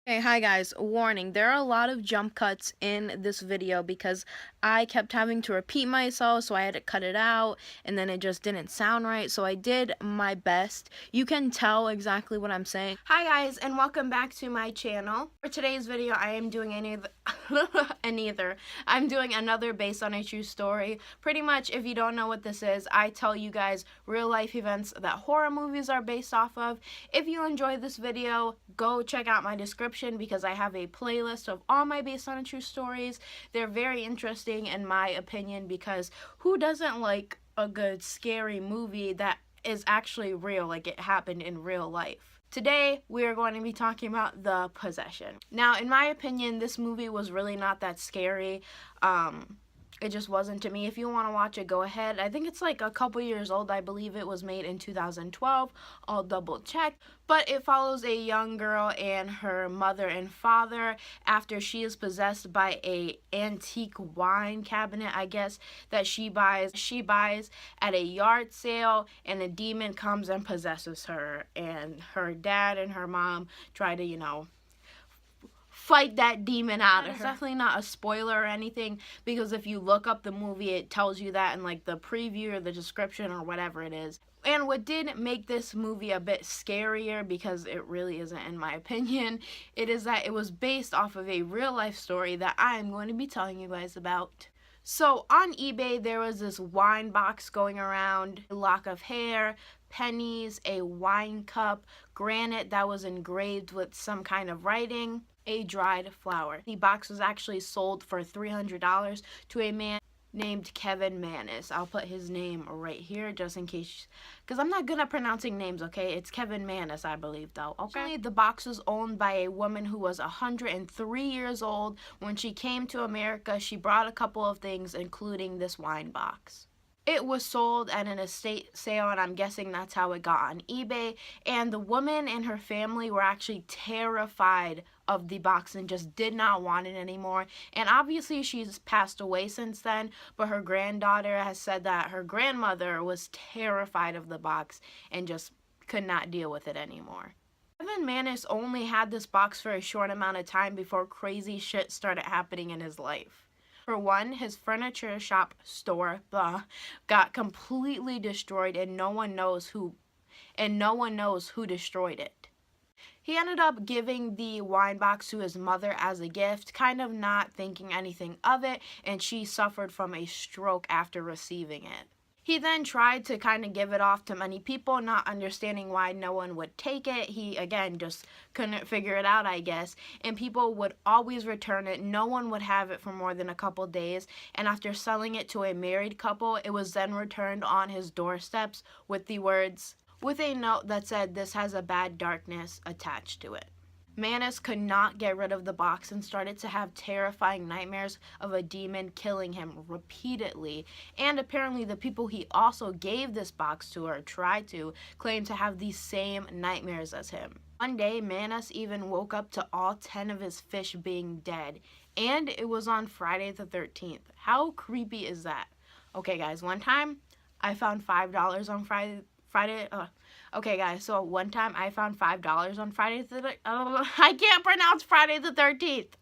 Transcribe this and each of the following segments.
Hey, hi guys. Warning, there are a lot of jump cuts in this video because I kept having to repeat myself, so I had to cut it out, and then it just didn't sound right, so I did my best. You can tell exactly what I'm saying. Hi guys, and welcome back to my channel. For today's video, I am doing I'm doing another based on a true story. Pretty much, if you don't know what this is, I tell you guys real life events that horror movies are based off of. If you enjoyed this video, go check out my description because I have a playlist of all my based on a true stories. They're very interesting in my opinion because who doesn't like a good scary movie that is actually real, like it happened in real life? Today, we are going to be talking about The Possession. Now, in my opinion, this movie was really not that scary. It just wasn't to me. If you want to watch it, go ahead. I think it's like a couple years old. I believe it was made in 2012. I'll double check. But it follows a young girl and her mother and father after she is possessed by a antique wine cabinet, I guess, that she buys at a yard sale, and a demon comes and possesses her. And her dad and her mom try to, fight that demon out of her. It's definitely not a spoiler or anything, because if you look up the movie, it tells you that in like the preview or the description or whatever it is. And what did make this movie a bit scarier, because it really isn't in my opinion, it is that it was based off of a real life story that I'm going to be telling you guys about. So on eBay, there was this wine box going around, a lock of hair, pennies, a wine cup, granite that was engraved with some kind of writing, a dried flower. The box was actually sold for $300 to a man named Kevin Manis. I'll put his name right here just in case, because I'm not good at pronouncing names, okay? It's Kevin Manis, I believe, though, okay? The box was owned by a woman who was 103 years old. When she came to America, she brought a couple of things, including this wine box. It was sold at an estate sale, and I'm guessing that's how it got on eBay. And the woman and her family were actually terrified of the box and just did not want it anymore. And obviously she's passed away since then, but her granddaughter has said that her grandmother was terrified of the box and just could not deal with it anymore. Kevin Manis only had this box for a short amount of time before crazy shit started happening in his life. For one, his furniture shop store got completely destroyed, and no one knows who destroyed it. He ended up giving the wine box to his mother as a gift, kind of not thinking anything of it, and she suffered from a stroke after receiving it. He then tried to kind of give it off to many people, not understanding why no one would take it. He, again, just couldn't figure it out, I guess. And people would always return it. No one would have it for more than a couple days. And after selling it to a married couple, it was then returned on his doorsteps with a note that said, "This has a bad darkness attached to it." Manis could not get rid of the box and started to have terrifying nightmares of a demon killing him repeatedly. And apparently the people he also gave this box to, or tried to, claim to have these same nightmares as him. One day, Manis even woke up to all 10 of his fish being dead. And it was on Friday the 13th. How creepy is that? Okay guys, one time I found $5 on Okay guys, so one time I found $5 on I can't pronounce Friday the 13th.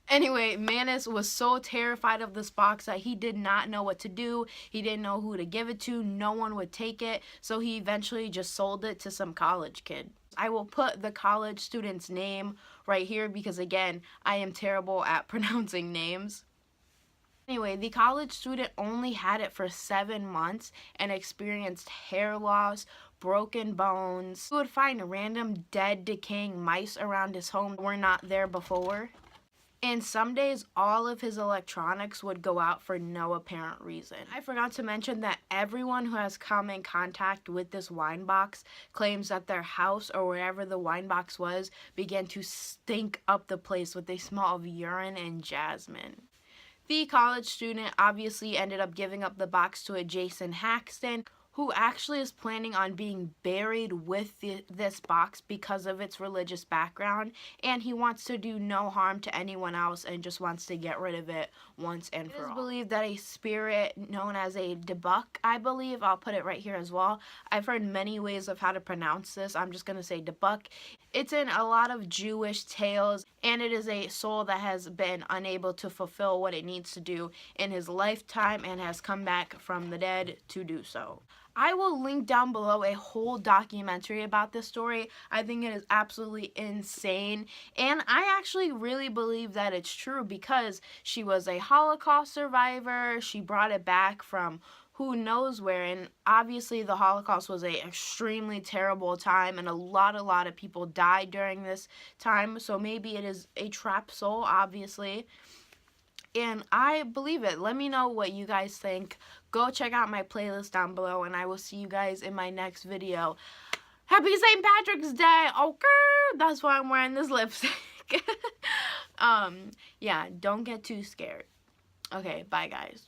Anyway, Manis was so terrified of this box that he did not know what to do. He didn't know who to give it to. No one would take it. So he eventually just sold it to some college kid. I will put the college student's name right here because, again, I am terrible at pronouncing names. Anyway, the college student only had it for 7 months and experienced hair loss, broken bones. He would find random dead, decaying mice around his home that were not there before. And some days, all of his electronics would go out for no apparent reason. I forgot to mention that everyone who has come in contact with this wine box claims that their house or wherever the wine box was began to stink up the place with a smell of urine and jasmine. The college student obviously ended up giving up the box to a Jason Haxton, who actually is planning on being buried with this box because of its religious background, and he wants to do no harm to anyone else and just wants to get rid of it once and for all. It is believed that a spirit known as a debuk, I believe, I'll put it right here as well. I've heard many ways of how to pronounce this. I'm just going to say debuk. It's in a lot of Jewish tales, and it is a soul that has been unable to fulfill what it needs to do in his lifetime and has come back from the dead to do so. I will link down below a whole documentary about this story. I think it is absolutely insane, and I actually really believe that it's true because she was a Holocaust survivor. She brought it back from who knows where, and obviously the Holocaust was a extremely terrible time, and a lot of people died during this time, so maybe it is a trapped soul, obviously. And I believe it. Let me know what you guys think. Go check out my playlist down below, and I will see you guys in my next video. Happy St. Patrick's Day! Okay, that's why I'm wearing this lipstick. Yeah, don't get too scared. Okay, bye guys.